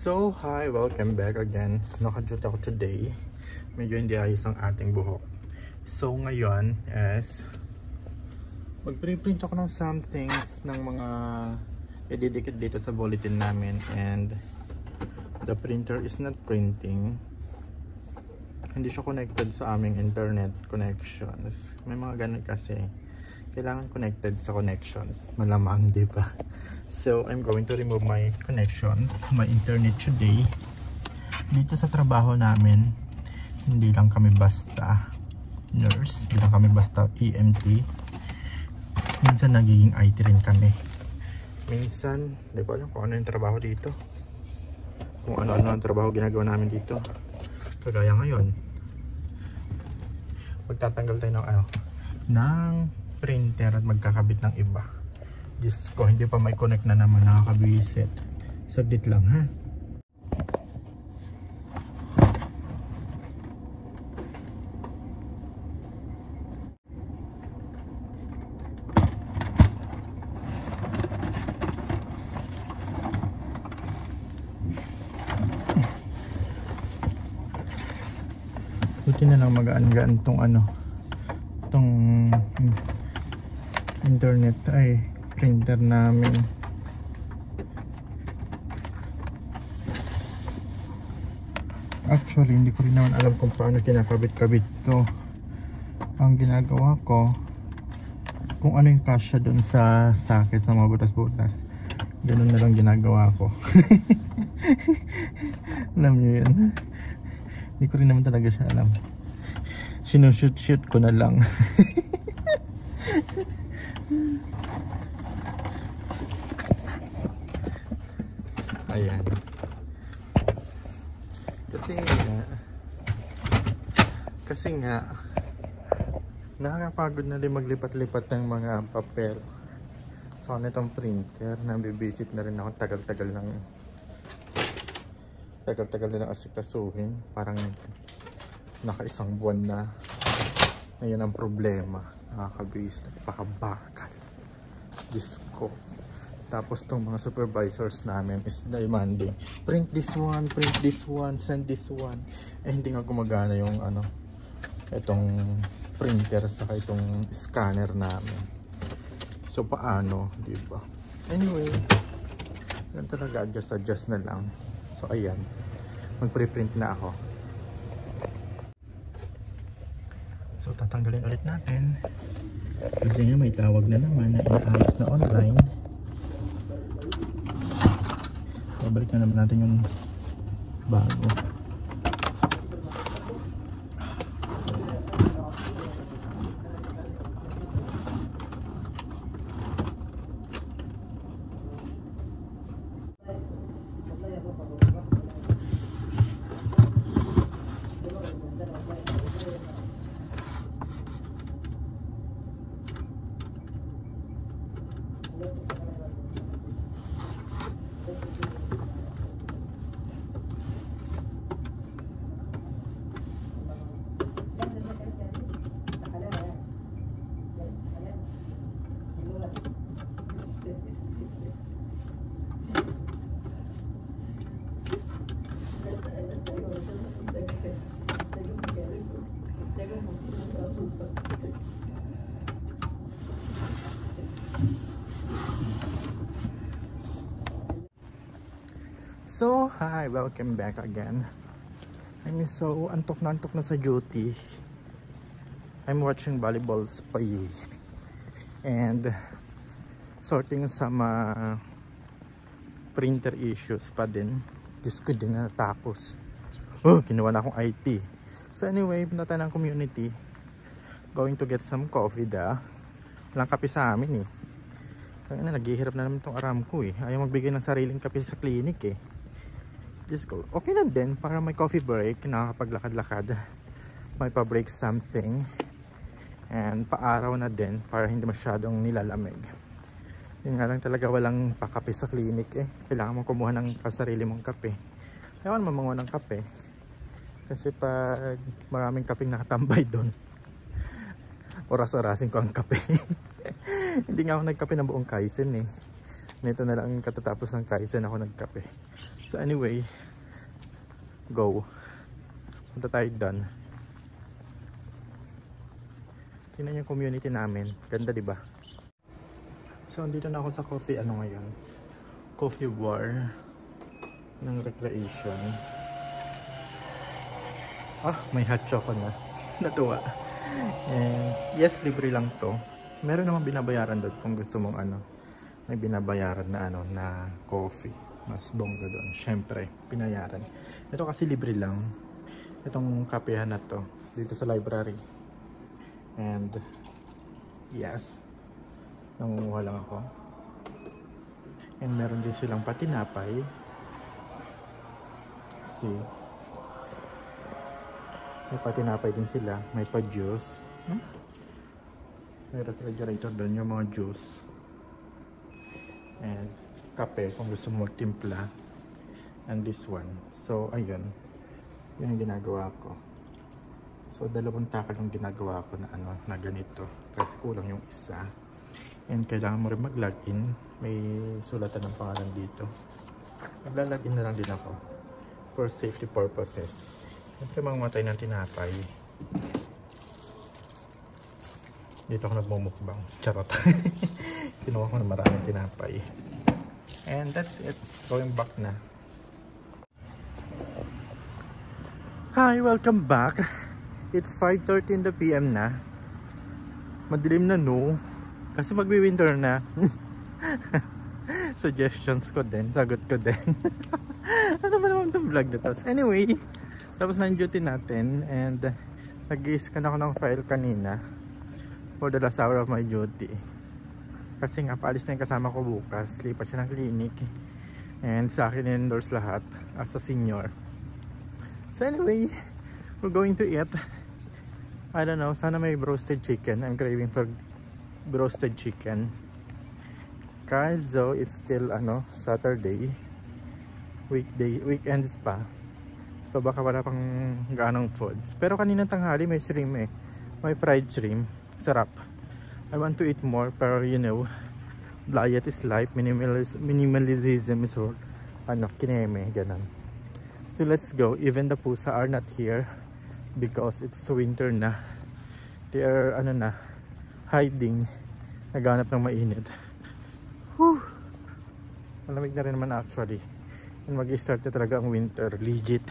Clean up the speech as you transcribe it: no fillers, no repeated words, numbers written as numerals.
So, hi! Welcome back again. Naka-duty ako today. Medyo hindi ayos ang ating buhok. So, ngayon is mag-print ako ng some things ng mga ididikit dito sa bulletin namin, and the printer is not printing. Hindi siya connected sa aming internet connections. May mga ganun kasi. Kailangan connected sa connections. Malamang, di ba? So, I'm going to remove my connections, my internet today. Dito sa trabaho namin, hindi lang kami basta nurse, hindi lang kami basta EMT. Minsan nagiging IT rin kami. Minsan, di ba alam kung ano yung trabaho dito? Kung ano-ano ang trabaho ginagawa namin dito. Kagaya ngayon, magtatanggal tayo ng printer at magkakabit ng iba. Diyos ko, hindi pa may connect na naman, nakakabisit. Saglit lang ha. Buti na lang magaan-gaan tong internet printer namin. Actually, hindi ko rin naman alam kung paano kinakabit-kabit to. Ang ginagawa ko, kung ano yung kasya dun sa socket na mga butas-butas, ganun na lang ginagawa ko. Alam nyo yun? Hindi ko rin naman talaga siya alam. Sinushoot ko na lang. Ayan. Kasi nga nakakapagod na rin maglipat-lipat ng mga papel. So nitong printer, nabibisit na rin ako, tagal-tagal na asikasuhin. Parang naka-isang buwan na. Ngayon ang problema, nakakabis, napakabakal. Diyos ko. Tapos tong mga supervisors namin is demanding, print this one, send this one. Hindi nga gumagana yung itong printer saka itong scanner namin. So paano, diba? Anyway, yan talaga, adjust na lang. So ayan, magpre-print na ako. So tatanggalin ulit natin kasi nga may tawag na naman na inaayos na online. Babalik na naman natin yung bago. So, hi, welcome back again. I'm so antok na sa duty. I'm watching volleyball spy and sorting some printer issues pa din. Diyos ko, din na natapos. Kinuha na akong IT. So anyway, punta ng community. Going to get some coffee Walang kape sa amin eh. Naghihirap na naman itong Aramco eh. Ayaw magbigay ng sariling kape sa clinic eh. Just go. Okay lang din para may coffee break, nakakapaglakad-lakad, may pa-break something, and paaraw na din para hindi masyadong nilalamig. Yun nga lang talaga, walang pakape sa clinic eh. Kailangan mo kumuha ng sarili mong kape. Ayaw naman manguha ng kape kasi pag maraming kapeng nakatambay doon, oras-orasin ko ang kape. Hindi nga ako nagkape ng buong kaisen eh. Nito na lang katatapos ng kaisan ako nagkape. So anyway, go. Punta tayo doon. Tingnan yung community namin. Ganda, di ba? So andito na ako sa coffee ngayon. Coffee bar ng recreation. May hot choco na. Natuwa. And yes, libre lang to. Meron namang binabayaran doon kung gusto mong may binabayaran na na coffee. Mas bongga doon. Syempre, pinayaran. Ito kasi libre lang. Itong kapehan na to dito sa library. And yes, nangunguha lang ako. And meron din silang patinapay. See, may patinapay din sila. May pa-juice. May refrigerator doon yung mga juice. And kape kung gusto mo timpla. And this one. So ayun, yun yung ginagawa ko. So 2 takal yung ginagawa ko na ganito kasi kulang yung isa. And kailangan mo rin mag-login. May sulatan ng pangalan dito. Magla-login na lang din ako for safety purposes. Siyempre mangmatay ng tinapay. Dito ako nagmumukbang. Charot. Kinuha ko na maraming tinapay. And that's it. Going back na. Hi, welcome back. It's 5:30 in the PM na. Madilim na no. Kasi magwi-winter na. Suggestions ko din. Sagot ko din. Ano ba naman itong vlog na to? Anyway, tapos na yung duty natin. And nag-scan ako ng file kanina for the last hour of my duty. Kasi nga paalis na yung kasama ko bukas. Lipat siya ng clinic. And sa akin endorse lahat as a senior. So anyway, we're going to eat. I don't know, sana may roasted chicken. I'm craving for roasted chicken. Kaso it's still Saturday. Weekends pa. So baka wala pang ganong foods. Pero kanina tanghali may shrimp May fried shrimp. Sarap. I want to eat more, pero diet is life. Minimalism is kineme, ganun. So let's go. Even the pusa are not here because it's winter na. They are hiding. Naghanap ng mainit. Whew. Malamig na rin naman actually. And mag-start na talaga ang winter. Legit.